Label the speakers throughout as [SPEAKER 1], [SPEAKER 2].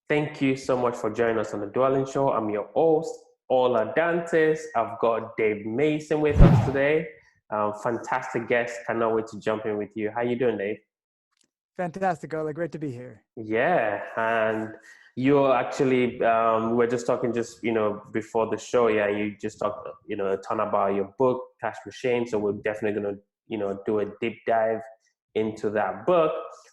[SPEAKER 1] Thank you so much for joining us on the Dwelling Show. I'm your host, Ola Dantes. I've got Dave Mason with us today. Fantastic guest. Cannot wait to jump in with you. How you doing, Dave?
[SPEAKER 2] Fantastic, Ola. Great to be here.
[SPEAKER 1] Yeah, and you're actually we were just talking before the show. Yeah, you just talked a ton about your book, Cash Machine. So we're definitely gonna do a deep dive into that book.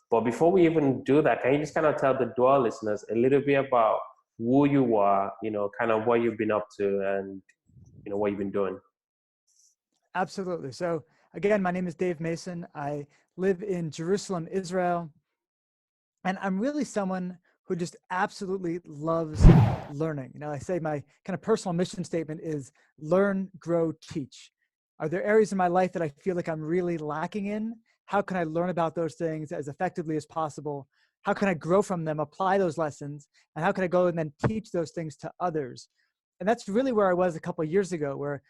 [SPEAKER 1] But before we even do that, can you just kind of tell the Dwell listeners a little bit about who you are, kind of what you've been up to, and what you've been doing?
[SPEAKER 2] Absolutely. So again, my name is Dave Mason. I live in Jerusalem, Israel, and I'm really someone who just absolutely loves learning. I say my kind of personal mission statement is learn, grow, teach. Are there areas in my life that I feel like I'm really lacking in? How can I learn about those things as effectively as possible? How can I grow from them, apply those lessons? And how can I go and then teach those things to others? And that's really where I was a couple of years ago, where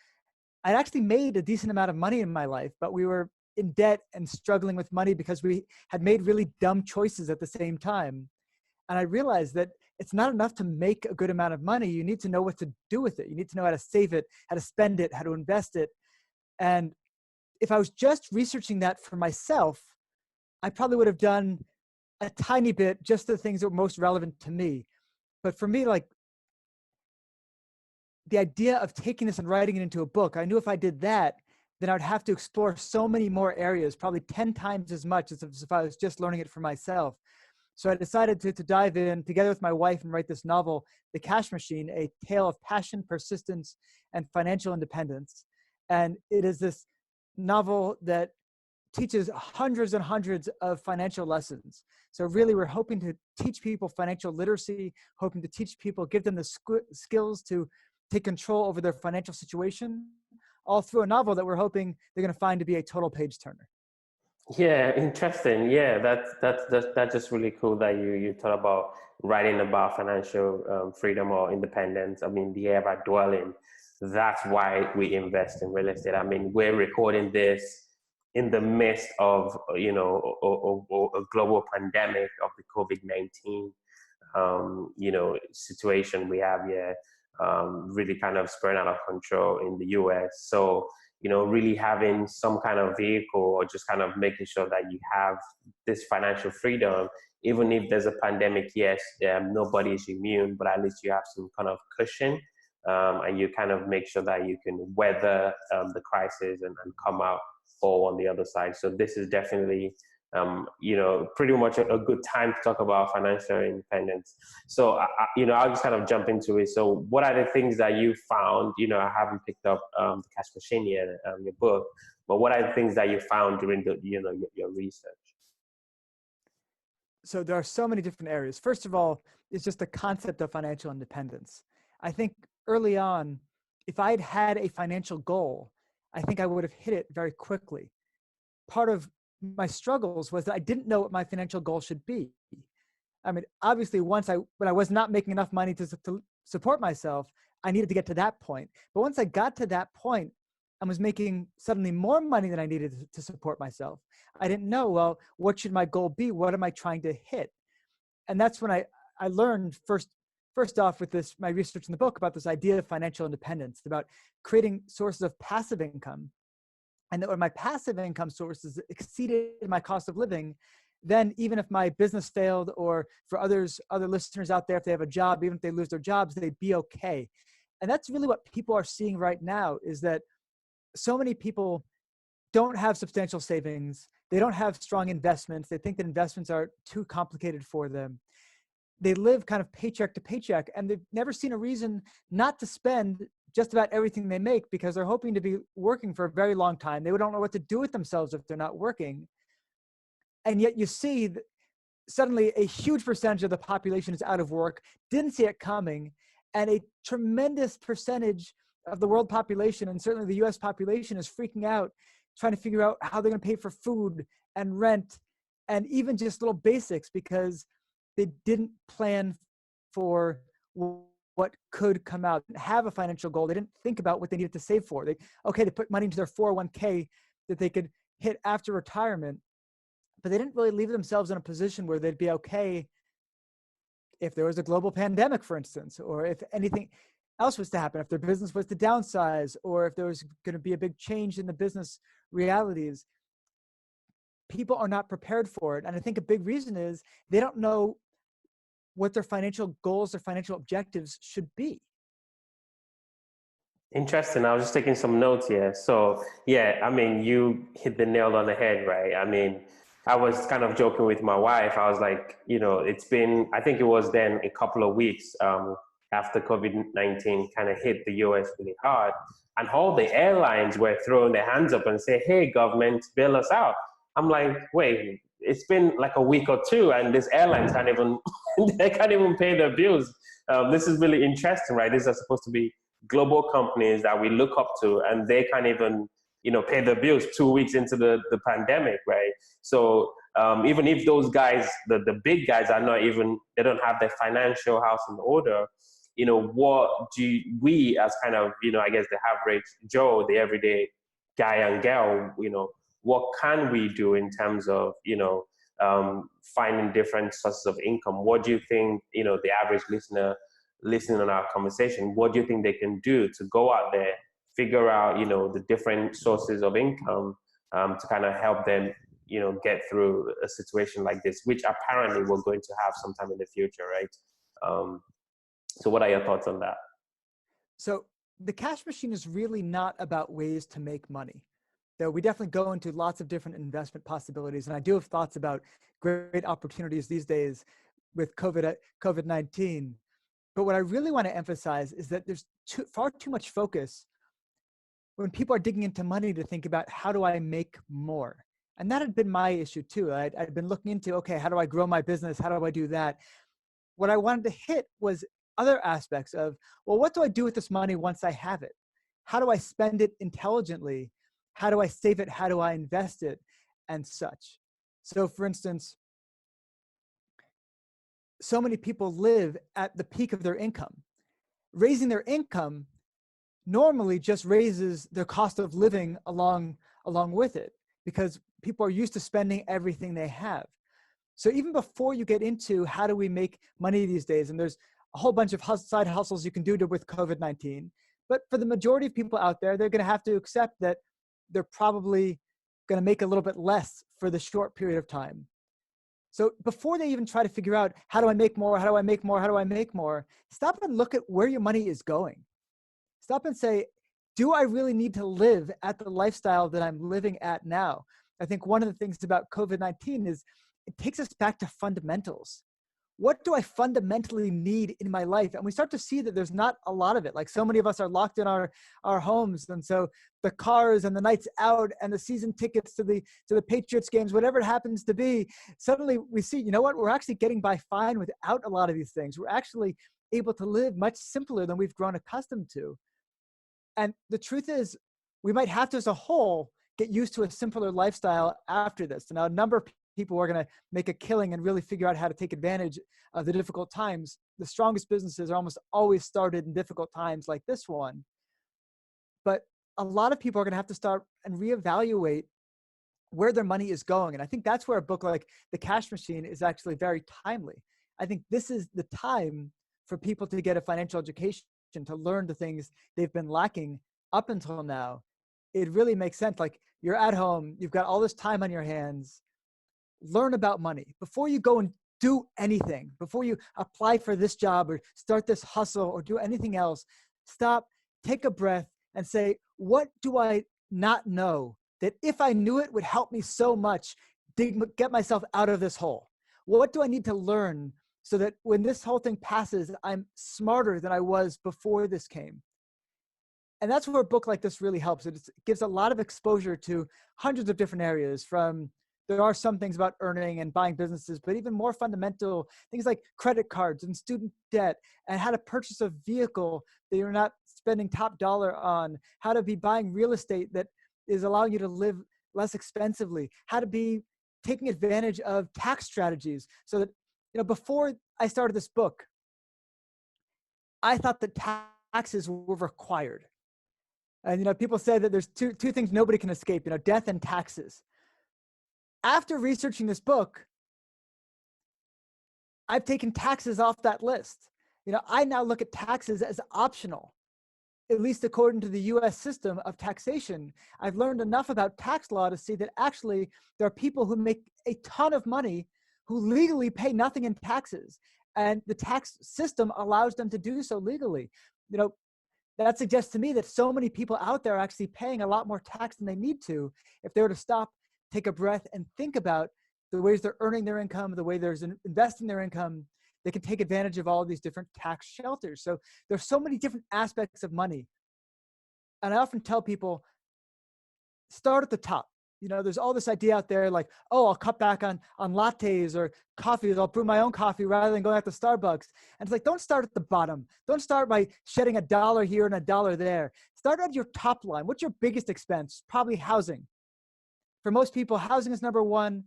[SPEAKER 2] I'd actually made a decent amount of money in my life, but we were in debt and struggling with money because we had made really dumb choices at the same time. And I realized that it's not enough to make a good amount of money. You need to know what to do with it. You need to know how to save it, how to spend it, how to invest it. And if I was just researching that for myself, I probably would have done a tiny bit, just the things that were most relevant to me. But for me, like the idea of taking this and writing it into a book, I knew if I did that, then I'd have to explore so many more areas, probably 10 times as much as if I was just learning it for myself. So I decided to dive in together with my wife and write this novel, The Cash Machine, a tale of passion, persistence, and financial independence. And it is this novel that teaches hundreds and hundreds of financial lessons. So really, we're hoping to teach people financial literacy, hoping to teach people, give them the skills to take control over their financial situation, all through a novel that we're hoping they're going to find to be a total page turner.
[SPEAKER 1] Yeah, interesting. Yeah, that's just really cool that you thought about writing about financial freedom or independence. I mean, the era dwelling. That's why we invest in real estate. I mean, we're recording this in the midst of a global pandemic of the COVID-19 situation we have here, really kind of spurring out of control in the US. So really having some kind of vehicle or just kind of making sure that you have this financial freedom, even if there's a pandemic, yes, nobody is immune, but at least you have some kind of cushion, and you kind of make sure that you can weather the crisis and come out whole on the other side. So this is definitely pretty much a good time to talk about financial independence. So, I'll just kind of jump into it. So what are the things that you found, I haven't picked up the Cash Machine yet, your book, but what are the things that you found during your research?
[SPEAKER 2] So there are so many different areas. First of all, it's just the concept of financial independence. I think early on, if I'd had a financial goal, I think I would have hit it very quickly. Part of my struggles was that I didn't know what my financial goal should be. I mean, obviously, when I was not making enough money to support myself, I needed to get to that point. But once I got to that point, I was making suddenly more money than I needed to support myself. I didn't know, well, what should my goal be? What am I trying to hit? And that's when I learned first off with my research in the book about this idea of financial independence, about creating sources of passive income. And that when my passive income sources exceeded my cost of living, then even if my business failed, or for other listeners out there, if they have a job, even if they lose their jobs, they'd be okay. And that's really what people are seeing right now, is that so many people don't have substantial savings. They don't have strong investments. They think that investments are too complicated for them. They live kind of paycheck to paycheck, and they've never seen a reason not to spend just about everything they make, because they're hoping to be working for a very long time. They don't know what to do with themselves if they're not working. And yet you see that suddenly a huge percentage of the population is out of work, didn't see it coming, and a tremendous percentage of the world population, and certainly the US population, is freaking out, trying to figure out how they're going to pay for food and rent and even just little basics, because they didn't plan for what could come out. They didn't have a financial goal. They didn't think about what they needed to save for. They put money into their 401k that they could hit after retirement, but they didn't really leave themselves in a position where they'd be okay if there was a global pandemic, for instance, or if anything else was to happen, if their business was to downsize, or if there was going to be a big change in the business realities. People are not prepared for it. And I think a big reason is they don't know what their financial goals, their financial objectives should be.
[SPEAKER 1] Interesting. I was just taking some notes here. So, yeah, I mean, you hit the nail on the head, right? I mean, I was kind of joking with my wife. I was like, it's been, I think it was then a couple of weeks after COVID-19 kind of hit the US really hard. And all the airlines were throwing their hands up and say, hey, government, bail us out. I'm like, wait, it's been like a week or two, and these airlines can't even, they can't even pay their bills. This is really interesting, right? These are supposed to be global companies that we look up to, and they can't even pay their bills 2 weeks into the pandemic, right? So even if those guys, the big guys, are not even, they don't have their financial house in order, what do we as kind of I guess the average Joe, the everyday guy and girl, what can we do in terms of finding different sources of income? What do you think the average listener listening on our conversation, what do you think they can do to go out there, figure out, the different sources of income to kind of help them, get through a situation like this, which apparently we're going to have sometime in the future, right? So what are your thoughts on that?
[SPEAKER 2] So the cash machine is really not about ways to make money. Though we definitely go into lots of different investment possibilities. And I do have thoughts about great opportunities these days with COVID-19. But what I really want to emphasize is that there's far too much focus when people are digging into money to think about how do I make more? And that had been my issue too. I'd been looking into, okay, how do I grow my business? How do I do that? What I wanted to hit was other aspects of, well, what do I do with this money once I have it? How do I spend it intelligently? How do I save it? How do I invest it? And such. So for instance, so many people live at the peak of their income. Raising their income normally just raises their cost of living along with it, because people are used to spending everything they have. So even before you get into how do we make money these days, and there's a whole bunch of side hustles you can do with COVID-19, but for the majority of people out there, they're going to have to accept that they're probably going to make a little bit less for the short period of time. So before they even try to figure out, how do I make more? How do I make more? How do I make more? Stop and look at where your money is going. Stop and say, do I really need to live at the lifestyle that I'm living at now? I think one of the things about COVID-19 is it takes us back to fundamentals. What do I fundamentally need in my life? And we start to see that there's not a lot of it. Like so many of us are locked in our homes. And so the cars and the nights out and the season tickets to the Patriots games, whatever it happens to be, suddenly we see, you know what, we're actually getting by fine without a lot of these things. We're actually able to live much simpler than we've grown accustomed to. And the truth is, we might have to, as a whole, get used to a simpler lifestyle after this. Now, a number of people are going to make a killing and really figure out how to take advantage of the difficult times. The strongest businesses are almost always started in difficult times like this one. But a lot of people are going to have to start and reevaluate where their money is going. And I think that's where a book like The Cash Machine is actually very timely. I think this is the time for people to get a financial education, to learn the things they've been lacking up until now. It really makes sense. Like, you're at home, you've got all this time on your hands. Learn about money before you go and do anything. Before you apply for this job or start this hustle or do anything else, stop, take a breath and say, what do I not know that if I knew it would help me so much get myself out of this hole? What do I need to learn so that when this whole thing passes, I'm smarter than I was before this came? And that's where a book like this really helps. It gives a lot of exposure to hundreds of different areas. There are some things about earning and buying businesses, but even more fundamental things like credit cards and student debt, and how to purchase a vehicle that you're not spending top dollar on, how to be buying real estate that is allowing you to live less expensively, how to be taking advantage of tax strategies. So that, before I started this book, I thought that taxes were required. And, people say that there's two things nobody can escape, death and taxes. After researching this book, I've taken taxes off that list. I now look at taxes as optional, at least according to the US system of taxation. I've learned enough about tax law to see that actually there are people who make a ton of money who legally pay nothing in taxes. And the tax system allows them to do so legally. You know, that suggests to me that so many people out there are actually paying a lot more tax than they need to if they were to stop, take a breath, and think about the ways they're earning their income, the way they're investing their income. They can take advantage of all of these different tax shelters. So there's so many different aspects of money. And I often tell people, start at the top. There's all this idea out there like, oh, I'll cut back on lattes or coffees. I'll brew my own coffee rather than going out to Starbucks. And it's like, don't start at the bottom. Don't start by shedding $1 here and $1 there. Start at your top line. What's your biggest expense? Probably housing. For most people, housing is number one.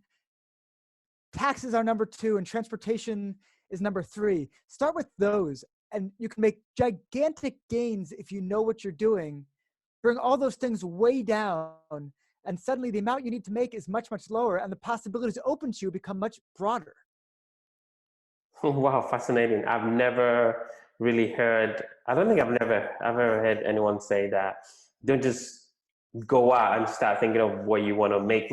[SPEAKER 2] Taxes are number two, and transportation is number three. Start with those, and you can make gigantic gains if you know what you're doing. Bring all those things way down, and suddenly the amount you need to make is much, much lower, and the possibilities open to you become much broader.
[SPEAKER 1] Wow, fascinating. I've never really heard, I don't think I've ever heard anyone say that. Don't just go out and start thinking of what you want to make.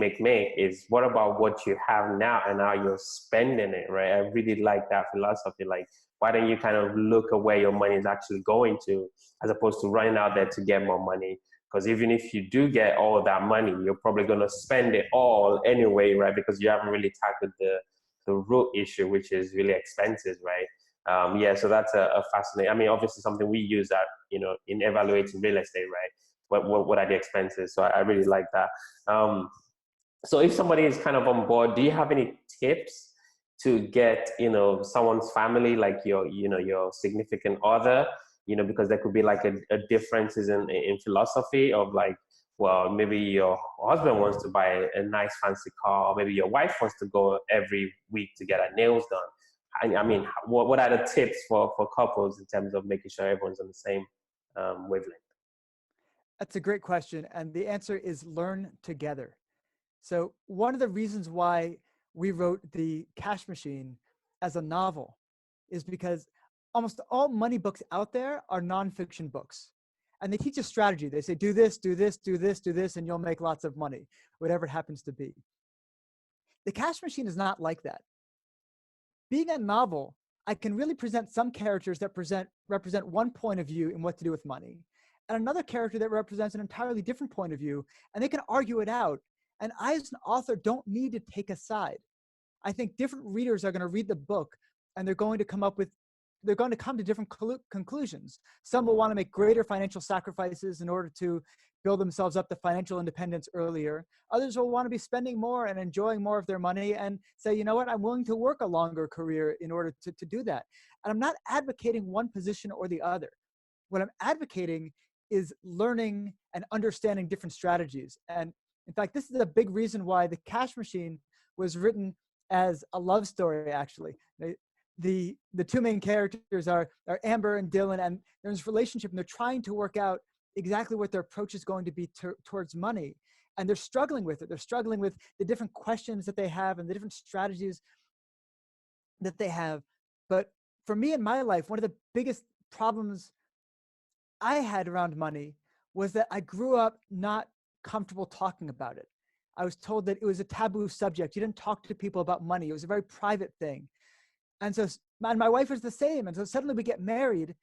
[SPEAKER 1] Is what about what you have now and how you're spending it, right? I really like that philosophy. Like, why don't you kind of look at where your money is actually going to, as opposed to running out there to get more money? Because even if you do get all of that money, you're probably going to spend it all anyway, right? Because you haven't really tackled the root issue, which is really expenses, right? Yeah, so that's a fascinating. I mean, obviously something we use that in evaluating real estate, right? What are the expenses? So I really like that. So if somebody is kind of on board, do you have any tips to get someone's family, like your significant other, because there could be like a differences in philosophy of like, well, maybe your husband wants to buy a nice fancy car, or maybe your wife wants to go every week to get her nails done. I mean, what are the tips for couples in terms of making sure everyone's on the same wavelength?
[SPEAKER 2] That's a great question. And the answer is learn together. So one of the reasons why we wrote The Cash Machine as a novel is because almost all money books out there are nonfiction books. And they teach a strategy. They say, do this, do this, do this, do this, and you'll make lots of money, whatever it happens to be. The Cash Machine is not like that. Being a novel, I can really present some characters that represent one point of view in what to do with money, and another character that represents an entirely different point of view, and they can argue it out. And I, as an author, don't need to take a side. I think different readers are going to read the book, and they're going to come to different conclusions. Some will want to make greater financial sacrifices in order to build themselves up to financial independence earlier. Others will want to be spending more and enjoying more of their money and say, you know what, I'm willing to work a longer career in order to do that. And I'm not advocating one position or the other. What I'm advocating is learning and understanding different strategies. And in fact, this is a big reason why The Cash Machine was written as a love story, actually. The two main characters are Amber and Dylan, and there's this relationship, and they're trying to work out exactly what their approach is going to be towards money. And they're struggling with it. They're struggling with the different questions that they have and the different strategies that they have. But for me in my life, one of the biggest problems I had around money was that I grew up not comfortable talking about it. I was told that it was a taboo subject. You didn't talk to people about money. It was a very private thing. And so my wife was the same. And so suddenly we get married.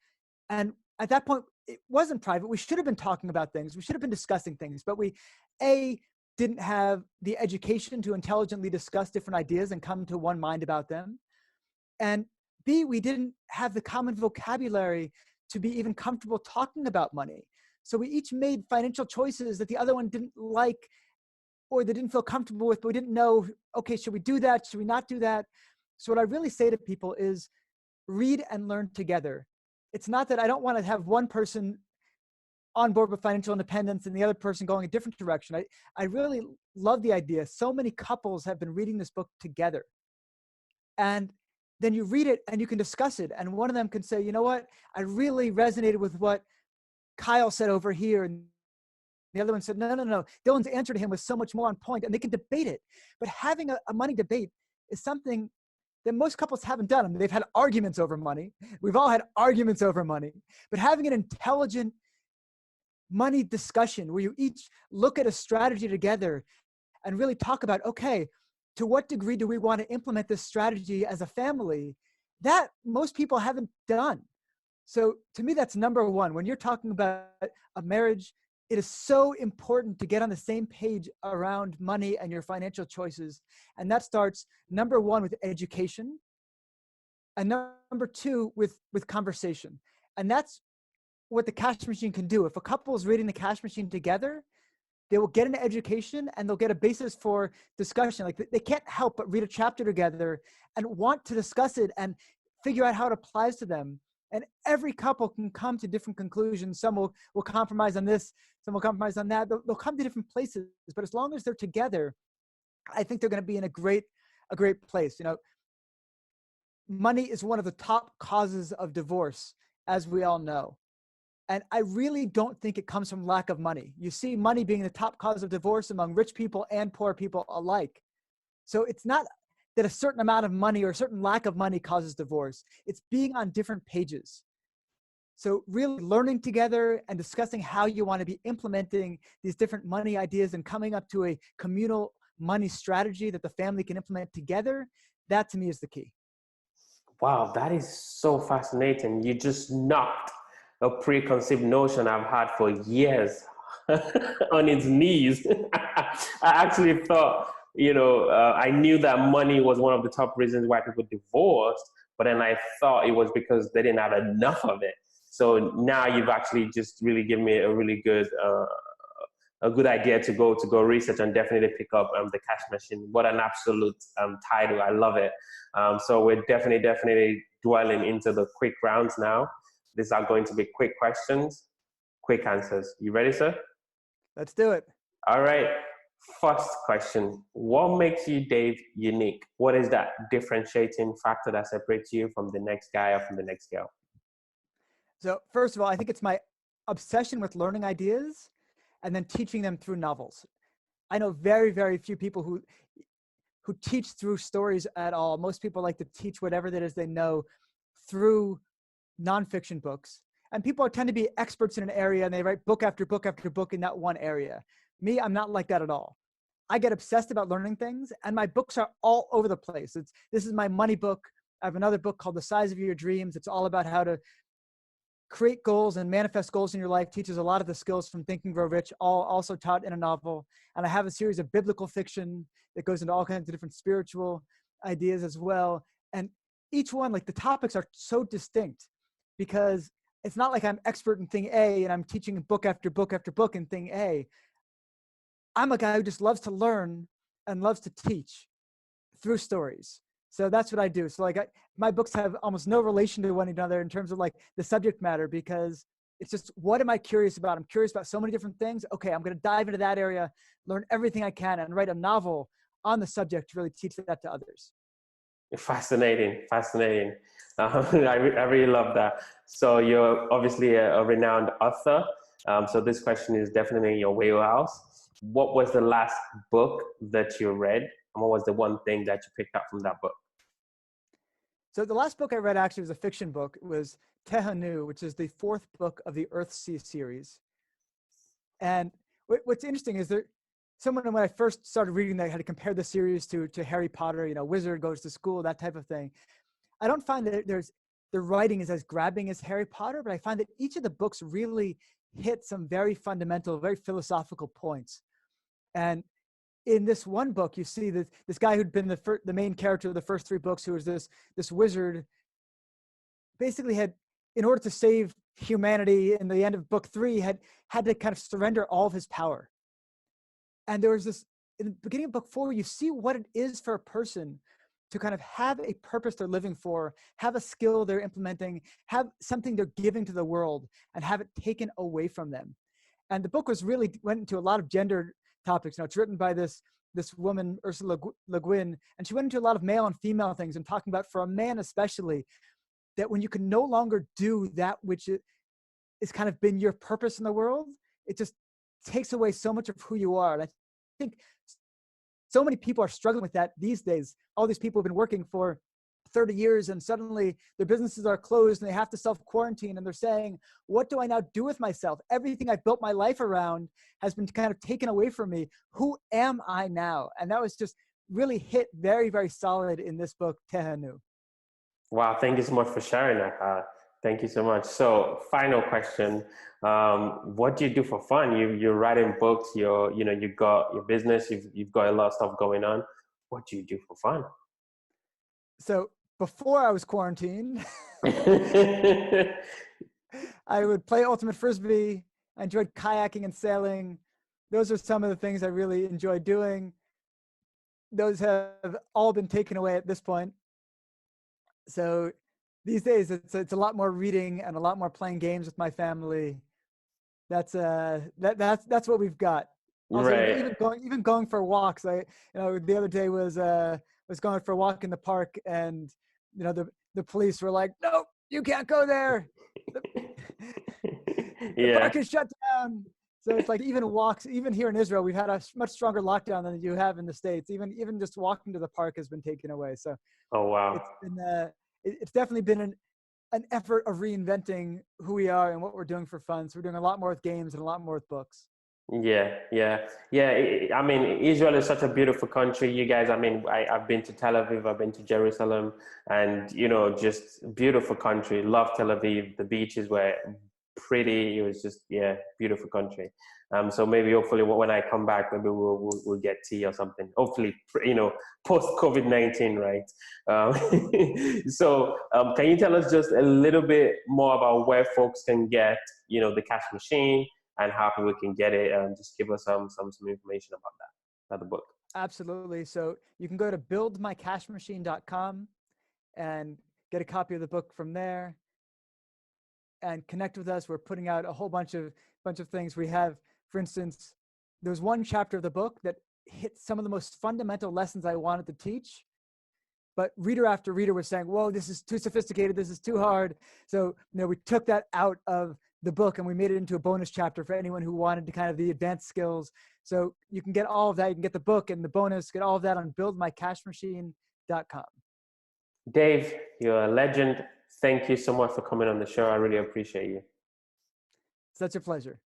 [SPEAKER 2] And at that point, it wasn't private. We should have been talking about things. We should have been discussing things. But we, A, didn't have the education to intelligently discuss different ideas and come to one mind about them. And B, we didn't have the common vocabulary to be even comfortable talking about money. So we each made financial choices that the other one didn't like or they didn't feel comfortable with, but we didn't know, okay, should we do that? Should we not do that? So what I really say to people is read and learn together. It's not that I don't want to have one person on board with financial independence and the other person going a different direction. I really love the idea. So many couples have been reading this book together. And then you read it and you can discuss it. And one of them can say, you know what? I really resonated with what Kyle said over here. And the other one said, no. Dylan's answer to him was so much more on point, and they can debate it. But having a money debate is something that most couples haven't done them. They've had arguments over money. We've all had arguments over money, but having an intelligent money discussion where you each look at a strategy together and really talk about, okay, to what degree do we want to implement this strategy as a family? That most people haven't done. So to me, that's number one. When you're talking about a marriage, it is so important to get on the same page around money and your financial choices. And that starts, number one, with education, and number two, with conversation. And that's what the cash machine can do. If a couple is reading the cash machine together, they will get an education and they'll get a basis for discussion. Like, they can't help but read a chapter together and want to discuss it and figure out how it applies to them. And every couple can come to different conclusions. Some will compromise on this, some will compromise on that. They'll come to different places, but as long as they're together, I think they're going to be in a great place. You know, money is one of the top causes of divorce, as we all know. And I really don't think it comes from lack of money. You see money being the top cause of divorce among rich people and poor people alike. So it's not that a certain amount of money or a certain lack of money causes divorce. It's being on different pages. So really learning together and discussing how you want to be implementing these different money ideas and coming up to a communal money strategy that the family can implement together, that to me is the key.
[SPEAKER 1] Wow, that is so fascinating. You just knocked a preconceived notion I've had for years on its knees. I actually thought, I knew that money was one of the top reasons why people divorced, but then I thought it was because they didn't have enough of it. So now you've actually just really given me a really good idea to go research and definitely pick up the cash machine. What an absolute title! I love it. So we're definitely dwelling into the quick rounds now. These are going to be quick questions, quick answers. You ready, sir?
[SPEAKER 2] Let's do it.
[SPEAKER 1] All right. First question. What makes you, Dave, unique? What is that differentiating factor that separates you from the next guy or from the next girl?
[SPEAKER 2] So first of all, I think it's my obsession with learning ideas and then teaching them through novels. I know very, very few people who teach through stories at all. Most people like to teach whatever that is they know through nonfiction books. And people tend to be experts in an area and they write book after book after book in that one area. Me, I'm not like that at all. I get obsessed about learning things and my books are all over the place. This is my money book. I have another book called The Size of Your Dreams. It's all about how to create goals and manifest goals in your life, teaches a lot of the skills from Think and Grow Rich, all also taught in a novel. And I have a series of biblical fiction that goes into all kinds of different spiritual ideas as well. And each one, like the topics are so distinct because it's not like I'm expert in thing A and I'm teaching book after book after book in thing A. I'm a guy who just loves to learn and loves to teach through stories. So that's what I do. So my books have almost no relation to one another in terms of like the subject matter, because it's just, what am I curious about? I'm curious about so many different things. Okay, I'm going to dive into that area, learn everything I can, and write a novel on the subject to really teach that to others.
[SPEAKER 1] Fascinating. I really love that. So you're obviously a renowned author. So this question is definitely in your wheelhouse. What was the last book that you read? And what was the one thing that you picked up from that book?
[SPEAKER 2] So the last book I read actually was a fiction book. It was Tehanu, which is the fourth book of the Earthsea series. And what's interesting is when I first started reading that, I had to compare the series to Harry Potter, wizard goes to school, that type of thing. I don't find that the writing is as grabbing as Harry Potter, but I find that each of the books really hit some very fundamental, very philosophical points. And in this one book, you see this guy who'd been the main character of the first three books, who was this wizard, basically had, in order to save humanity in the end of book 3, had to kind of surrender all of his power. And there was this, in the beginning of book 4, you see what it is for a person to kind of have a purpose they're living for, have a skill they're implementing, have something they're giving to the world, and have it taken away from them. And the book went into a lot of gender topics. It's written by this woman, Ursula Le Guin, and she went into a lot of male and female things and talking about, for a man especially, that when you can no longer do that which is kind of been your purpose in the world, it just takes away so much of who you are. And I think so many people are struggling with that these days. All these people have been working for 30 years and suddenly their businesses are closed and they have to self-quarantine and they're saying, what do I now do with myself? Everything I've built my life around has been kind of taken away from me. Who am I now? And that was just really hit very, very solid in this book, Tehanu.
[SPEAKER 1] Wow, thank you so much for sharing that. Thank you so much. So, final question: what do you do for fun? You're writing books. You've got your business. You've got a lot of stuff going on. What do you do for fun?
[SPEAKER 2] So before I was quarantined, I would play Ultimate Frisbee. I enjoyed kayaking and sailing. Those are some of the things I really enjoyed doing. Those have all been taken away at this point. So these days it's a lot more reading and a lot more playing games with my family. That's what we've got. Also,
[SPEAKER 1] Right.
[SPEAKER 2] even going for walks. The other day was going for a walk in the park, and the police were like, "No, you can't go there. The
[SPEAKER 1] Yeah.
[SPEAKER 2] park is shut down." So it's like even walks, even here in Israel, we've had a much stronger lockdown than you have in the States. Even just walking to the park has been taken away. So
[SPEAKER 1] Oh wow.
[SPEAKER 2] it's been it's definitely been an effort of reinventing who we are and what we're doing for fun. So we're doing a lot more with games and a lot more with books.
[SPEAKER 1] Yeah, yeah, yeah. I mean, Israel is such a beautiful country. You guys, I mean, I've been to Tel Aviv, I've been to Jerusalem, and just beautiful country. Love Tel Aviv. The beaches were pretty. It was just, yeah, beautiful country. So maybe hopefully when I come back, maybe we'll get tea or something. Hopefully, post COVID-19, right? Um, so, can you tell us just a little bit more about where folks can get, the cash machine? And how people can get it, and just give us some information about the book.
[SPEAKER 2] Absolutely. So you can go to buildmycashmachine.com and get a copy of the book from there and connect with us. We're putting out a whole bunch of things. We have, for instance, there's one chapter of the book that hits some of the most fundamental lessons I wanted to teach, but reader after reader was saying, whoa, this is too sophisticated, this is too hard. So we took that out of the book and we made it into a bonus chapter for anyone who wanted to kind of the advanced skills. So you can get all of that. You can get the book and the bonus, get all of that on buildmycashmachine.com.
[SPEAKER 1] Dave, you're a legend. Thank you so much for coming on the show. I really appreciate you.
[SPEAKER 2] Such a pleasure.